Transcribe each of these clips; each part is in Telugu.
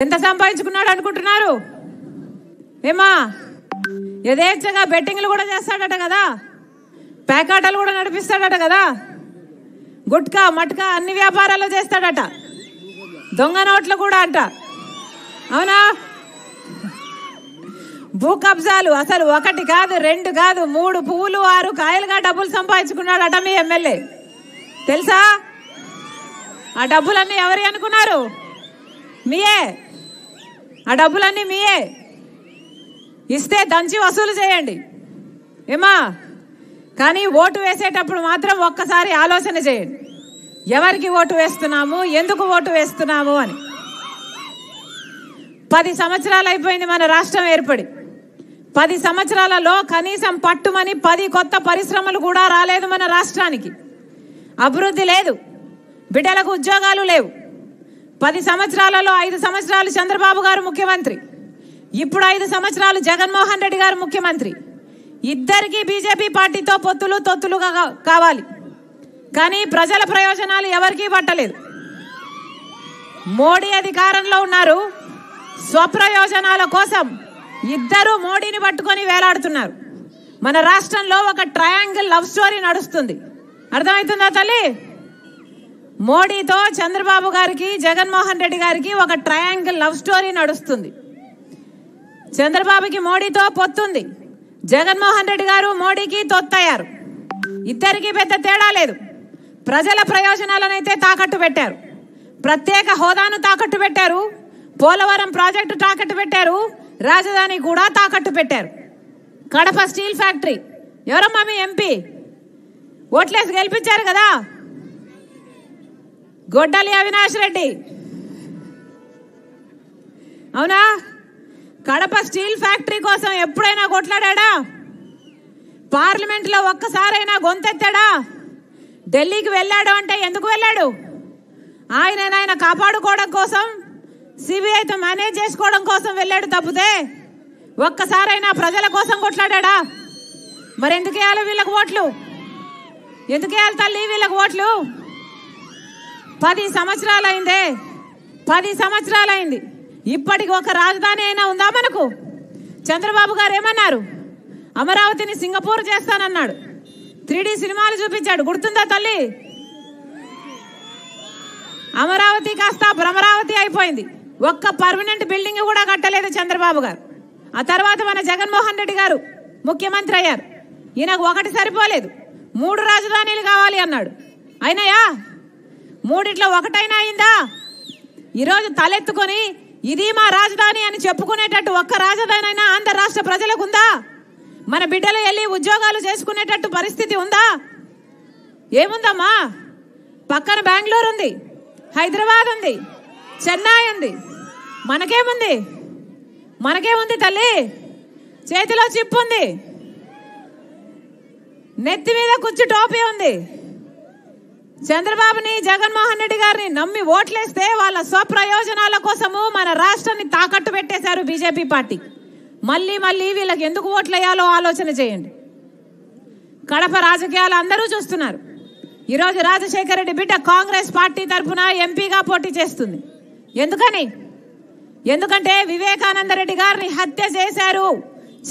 ఎంత సంపాదించుకున్నాడు అనుకుంటున్నారు? ఏమా యథేచ్ఛగా బెట్టింగ్లు కూడా చేస్తాడట కదా, ప్యాకాటలు కూడా నడిపిస్తాడట కదా, గుట్కా మట్కా అన్ని వ్యాపారాలు చేస్తాడట, దొంగ నోట్లు కూడా అంట. అవునా? భూ కబ్జాలు అసలు ఒకటి కాదు, రెండు కాదు, 3 పువ్వులు 6 కాయలుగా డబ్బులు సంపాదించుకున్నాడట మీ ఎమ్మెల్యే. తెలుసా? ఆ డబ్బులన్నీ ఎవరి అనుకున్నారు? మీయే. ఆ డబ్బులన్నీ మీయే. ఇస్తే దంచి వసూలు చేయండి ఏమా. కానీ ఓటు వేసేటప్పుడు మాత్రం ఒక్కసారి ఆలోచన చేయండి, ఎవరికి ఓటు వేస్తున్నాము, ఎందుకు ఓటు వేస్తున్నాము అని. 10 సంవత్సరాలు అయిపోయింది మన రాష్ట్రం ఏర్పడి. 10 సంవత్సరాలలో కనీసం పట్టుమని 10 కొత్త పరిశ్రమలు కూడా రాలేదు మన రాష్ట్రానికి. అభివృద్ధి లేదు, బిడ్డలకు ఉద్యోగాలు లేవు. 10 సంవత్సరాలలో 5 సంవత్సరాలు చంద్రబాబు గారు ముఖ్యమంత్రి, ఇప్పుడు 5 సంవత్సరాలు జగన్మోహన్ రెడ్డి గారు ముఖ్యమంత్రి. ఇద్దరికి బీజేపీ పార్టీతో తొత్తులుగా కావాలి, కానీ ప్రజల ప్రయోజనాలు ఎవరికీ పట్టలేదు. మోడీ అధికారంలో ఉన్నారు, స్వప్రయోజనాల కోసం ఇద్దరు మోడీని పట్టుకొని వేలాడుతున్నారు. మన రాష్ట్రంలో ఒక ట్రయాంగిల్ లవ్ స్టోరీ నడుస్తుంది. అర్థమవుతుందా తల్లి? మోడీతో చంద్రబాబు గారికి, జగన్మోహన్ రెడ్డి గారికి ఒక ట్రయాంగిల్ లవ్ స్టోరీ నడుస్తుంది. చంద్రబాబుకి మోడీతో పొత్తుంది, జగన్మోహన్ రెడ్డి గారు మోడీకి తొత్తయ్యారు. ఇద్దరికి పెద్ద తేడా లేదు. ప్రజల ప్రయోజనాలనైతే తాకట్టు పెట్టారు, ప్రత్యేక హోదాను తాకట్టు పెట్టారు, పోలవరం ప్రాజెక్టు తాకట్టు పెట్టారు, రాజధాని కూడా తాకట్టు పెట్టారు. కడప స్టీల్ ఫ్యాక్టరీ ఎవరమ్మా? మీ ఎంపీ ఓట్లేసి గెలిపించారు కదా, గొడ్డలి అవినాష్ రెడ్డి. అవునా? కడప స్టీల్ ఫ్యాక్టరీ కోసం ఎప్పుడైనా కొట్లాడా? పార్లమెంట్లో ఒక్కసారైనా గొంతెత్తాడా? ఢిల్లీకి వెళ్ళాడు అంటే ఎందుకు వెళ్ళాడు? ఆయన కాపాడుకోవడం కోసం, సిబిఐతో మేనేజ్ చేసుకోవడం కోసం వెళ్ళాడు తప్పితే ఒక్కసారైనా ప్రజల కోసం కొట్లాడా? మరి ఎందుకు వేయాలి వీళ్ళకి ఓట్లు? ఎందుకు వేయాలి తల్లి వీళ్ళకి ఓట్లు? 10 సంవత్సరాలు అయిందే, 10 సంవత్సరాలు అయింది. ఇప్పటికి ఒక రాజధాని అయినా ఉందా మనకు? చంద్రబాబు గారు ఏమన్నారు? అమరావతిని సింగపూర్ చేస్తానన్నాడు, 3D సినిమాలు చూపించాడు, గుర్తుందా తల్లి? అమరావతి కాస్త భ్రమరావతి అయిపోయింది. ఒక్క పర్మనెంట్ బిల్డింగ్ కూడా కట్టలేదు చంద్రబాబు గారు. ఆ తర్వాత మన జగన్మోహన్ రెడ్డి గారు ముఖ్యమంత్రి అయ్యారు. ఈయనకు ఒకటి సరిపోలేదు, 3 రాజధానులు కావాలి అన్నాడు. అయినాయా? 3 ఒకటైనా అయిందా? ఈరోజు తలెత్తుకొని ఇది మా రాజధాని అని చెప్పుకునేటట్టు ఒక్క రాజధాని అయినా ఆంధ్ర రాష్ట్ర ప్రజలకు ఉందా? మన బిడ్డలు వెళ్ళి ఉద్యోగాలు చేసుకునేటట్టు పరిస్థితి ఉందా? ఏముందమ్మా? పక్కన బెంగళూరు ఉంది, హైదరాబాద్ ఉంది, చెన్నై ఉంది. మనకేముంది? మనకేముంది తల్లి? చేతిలో చిప్పు ఉంది, నెత్తి మీద కుచ్చు టోపీ ఉంది. చంద్రబాబుని, జగన్మోహన్ రెడ్డి గారిని నమ్మి ఓట్లేస్తే వాళ్ళ స్వప్రయోజనాల కోసము మన రాష్ట్రాన్ని తాకట్టు పెట్టేశారు బీజేపీ పార్టీ. మళ్ళీ వీళ్ళకి ఎందుకు ఓట్లేయాలో ఆలోచన చేయండి. కడప రాజకీయాలు అందరూ చూస్తున్నారు. ఈరోజు రాజశేఖర రెడ్డి బిడ్డ కాంగ్రెస్ పార్టీ తరఫున ఎంపీగా పోటీ చేస్తుంది. ఎందుకంటే వివేకానంద రెడ్డి గారిని హత్య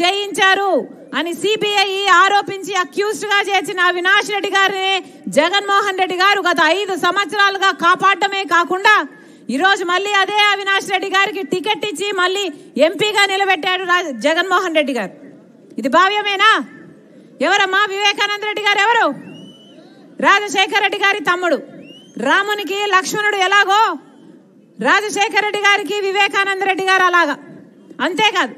చేయించారు అని సిబిఐ ఆరోపించి అక్యూజ్డ్ గా చేసిన అవినాష్ రెడ్డి గారిని జగన్మోహన్ రెడ్డి గారు గత 5 సంవత్సరాలుగా కాపాడమే కాకుండా ఈరోజు మళ్ళీ అదే అవినాష్ రెడ్డి గారికి టికెట్ ఇచ్చి మళ్ళీ ఎంపీగా నిలబెట్టాడు జగన్మోహన్ రెడ్డి గారు. ఇది భావ్యమేనా? ఎవరమ్మా వివేకానంద రెడ్డి గారు? ఎవరు? రాజశేఖర రెడ్డి గారి తమ్ముడు. రామునికి లక్ష్మణుడు ఎలాగో రాజశేఖర రెడ్డి గారికి వివేకానంద రెడ్డి గారు అలాగా. అంతేకాదు,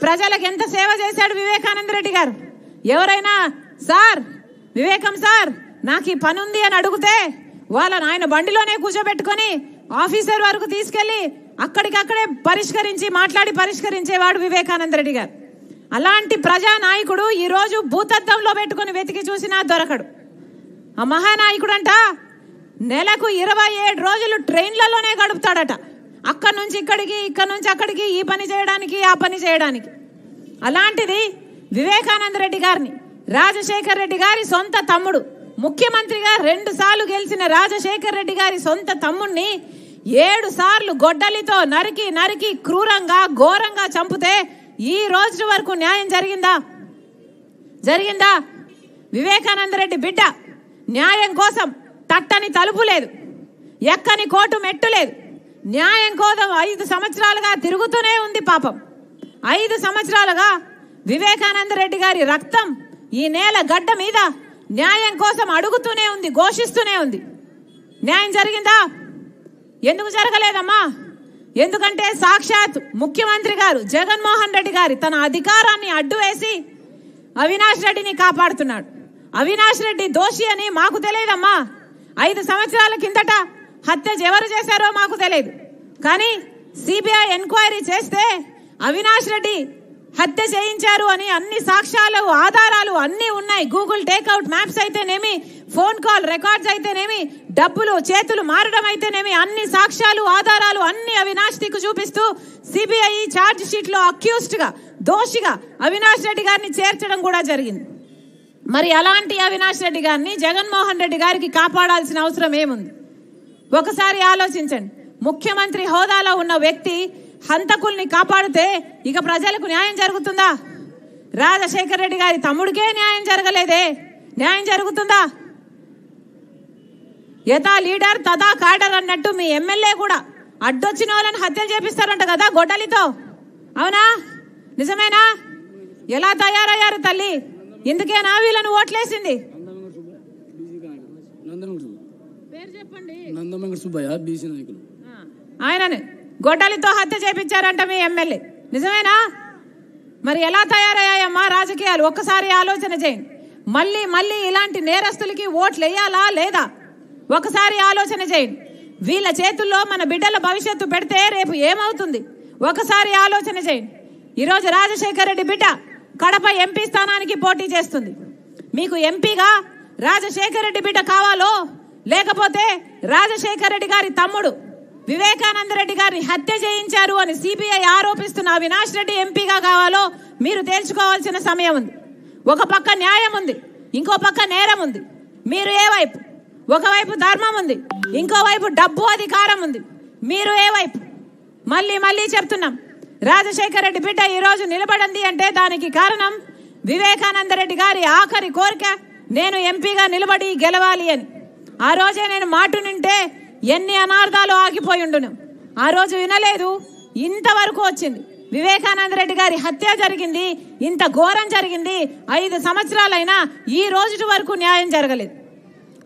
ప్రజలకు ఎంత సేవ చేశాడు వివేకానంద రెడ్డి గారు. ఎవరైనా సార్ వివేకం సార్ నాకు ఈ పని ఉంది అని అడిగితే వాళ్ళని ఆయన బండిలోనే కూర్చోబెట్టుకొని ఆఫీసర్ వరకు తీసుకెళ్లి అక్కడికక్కడే పరిష్కరించేవాడు వివేకానంద రెడ్డి గారు. అలాంటి ప్రజానాయకుడు ఈరోజు భూతద్దంలో పెట్టుకుని వెతికి చూసినా దొరకడు. ఆ మహానాయకుడు అంట నెలకు 27 రోజులు ట్రైన్లలోనే గడుపుతాడట. అక్కడి నుంచి ఇక్కడికి, ఇక్కడి నుంచి అక్కడికి, ఈ పని చేయడానికి, ఆ పని చేయడానికి. అలాంటిది వివేకానంద రెడ్డి గారిని రాజశేఖర రెడ్డి గారి సొంత తమ్ముడు, ముఖ్యమంత్రిగా 2 సార్లు గెలిచిన రాజశేఖర రెడ్డి గారి సొంత తమ్ముడిని 7 సార్లు గొడ్డలితో నరికి నరికి క్రూరంగా ఘోరంగా చంపితే ఈ రోజు వరకు న్యాయం జరిగిందా? వివేకానంద రెడ్డి బిడ్డ న్యాయం కోసం తట్టని తలుపు లేదు, ఎక్కని కోటు మెట్టు లేదు. న్యాయం కోసం 5 సంవత్సరాలుగా తిరుగుతూనే ఉంది. పాపం 5 సంవత్సరాలుగా వివేకానంద రెడ్డి గారి రక్తం ఈ నేల గడ్డ మీద న్యాయం కోసం అడుగుతూనే ఉంది, ఘోషిస్తూనే ఉంది. న్యాయం జరిగిందా? ఎందుకు జరగలేదమ్మా? ఎందుకంటే సాక్షాత్ ముఖ్యమంత్రి గారు జగన్మోహన్ రెడ్డి గారి తన అధికారాన్ని అడ్డు వేసి అవినాష్ రెడ్డిని కాపాడుతున్నాడు. అవినాష్ రెడ్డి దోషి అని మాకు తెలియదమ్మా. 5 సంవత్సరాల కిందట హత్య ఎవరు చేశారో మాకు తెలియదు. కానీ సిబిఐ ఎంక్వైరీ చేస్తే అవినాష్ రెడ్డి హత్య చేయించారు అని అన్ని సాక్ష్యాలు ఆధారాలు అన్ని ఉన్నాయి. గూగుల్ టేక్అవుట్ మ్యాప్స్ అయితేనేమి, ఫోన్ కాల్ రికార్డ్స్ అయితేనేమి, డబ్బులు చేతులు మారడం అయితేనేమి, అన్ని సాక్ష్యాలు ఆధారాలు అన్ని అవినాష్ దిక్కు చూపిస్తూ సిబిఐ ఛార్జ్ షీట్ లో అక్యూజ్డ్ గా దోషిగా అవినాష్ రెడ్డి గారిని చేర్చడం కూడా జరిగింది. మరి అలాంటి అవినాష్ రెడ్డి గారిని జగన్మోహన్ రెడ్డి గారికి కాపాడాల్సిన అవసరం ఏముంది? ఒకసారి ఆలోచించండి. ముఖ్యమంత్రి హోదాలో ఉన్న వ్యక్తి హంతకుల్ని కాపాడితే ఇక ప్రజలకు న్యాయం జరుగుతుందా? రాజశేఖర రెడ్డి గారి తమ్ముడికే న్యాయం జరగలేదే, న్యాయం జరుగుతుందా? యథా లీడర్ తదా కాడర్ అన్నట్టు మీ ఎమ్మెల్యే కూడా అడ్డొచ్చిన వాళ్ళని హత్యలు చేపిస్తారంట కదా గొడ్డలితో. అవునా? నిజమేనా? ఎలా తయారయ్యారు తల్లి? ఇందుకేనా వీళ్ళను ఓట్లేసింది? పేరు చెప్పండి. ఆయనని గొడ్డలితో హత్య చేపించారంట మీ ఎమ్మెల్యే. నిజమేనా? మరి ఎలా తయారయ్యాయమ్మా రాజకీయాలు? ఒక్కసారి ఆలోచన చేయండి. మళ్ళీ మళ్ళీ ఇలాంటి నేరస్తులకి ఓట్లు వేయాలా లేదా? ఒకసారి ఆలోచన చేయండి. వీళ్ళ చేతుల్లో మన బిడ్డల భవిష్యత్తు పెడితే రేపు ఏమవుతుంది? ఒకసారి ఆలోచన చేయండి. ఈరోజు రాజశేఖర రెడ్డి బిడ్డ కడప ఎంపీ స్థానానికి పోటీ చేస్తుంది. మీకు ఎంపీగా రాజశేఖర రెడ్డి బిడ్డ కావాలో, లేకపోతే రాజశేఖర రెడ్డి గారి తమ్ముడు వివేకానంద రెడ్డి గారిని హత్య చేయించారు అని సిబిఐ ఆరోపిస్తున్న అవినాష్ రెడ్డి ఎంపీగా కావాలో మీరు తేల్చుకోవాల్సిన సమయం ఉంది. ఒక పక్క న్యాయం ఉంది, ఇంకో పక్క నేరం ఉంది. మీరు ఏ వైపు? ఒకవైపు ధర్మం ఉంది, ఇంకోవైపు డబ్బు అధికారం ఉంది. మీరు ఏ వైపు? మళ్ళీ మళ్ళీ చెప్తున్నాం, రాజశేఖర రెడ్డి బిడ్డ ఈ రోజు నిలబడింది అంటే దానికి కారణం వివేకానంద రెడ్డి గారి ఆఖరి కోరిక నేను ఎంపీగా నిలబడి గెలవాలి అని. ఆ రోజే నేను మాట నింటే ఎన్ని అనార్థాలు ఆగిపోయి ఉండును. ఆ రోజు వినలేదు, ఇంతవరకు వచ్చింది. వివేకానంద రెడ్డి గారి హత్య జరిగింది, ఇంత ఘోరం జరిగింది. 5 సంవత్సరాలైనా ఈ రోజు వరకు న్యాయం జరగలేదు.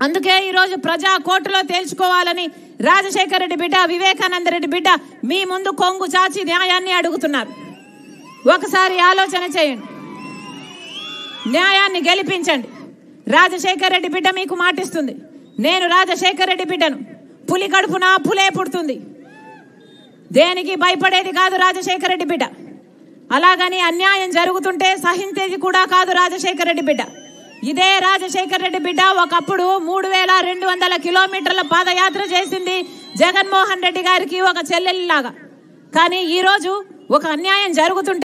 అందుకే ఈరోజు ప్రజా కోర్టులో తేల్చుకోవాలని రాజశేఖర రెడ్డి బిడ్డ వివేకానంద రెడ్డి బిడ్డ మీ ముందు కొంగు చాచి న్యాయాన్ని అడుగుతున్నారు. ఒకసారి ఆలోచన చేయండి, న్యాయాన్ని గెలిపించండి. రాజశేఖర రెడ్డి బిడ్డ మీకు మాటిస్తుంది, నేను రాజశేఖర రెడ్డి బిడ్డను, పులి కడుపున పులే పుడుతుంది, దేనికి భయపడేది కాదు రాజశేఖర రెడ్డి బిడ్డ. అలాగని అన్యాయం జరుగుతుంటే సహించేది కూడా కాదు రాజశేఖర రెడ్డి బిడ్డ. ఇదే రాజశేఖర రెడ్డి బిడ్డ ఒకప్పుడు 3200 కిలోమీటర్ల పాదయాత్ర చేసింది జగన్మోహన్ రెడ్డి గారికి ఒక చెల్లెలిలాగా. కానీ ఈ రోజు ఒక అన్యాయం జరుగుతుంటే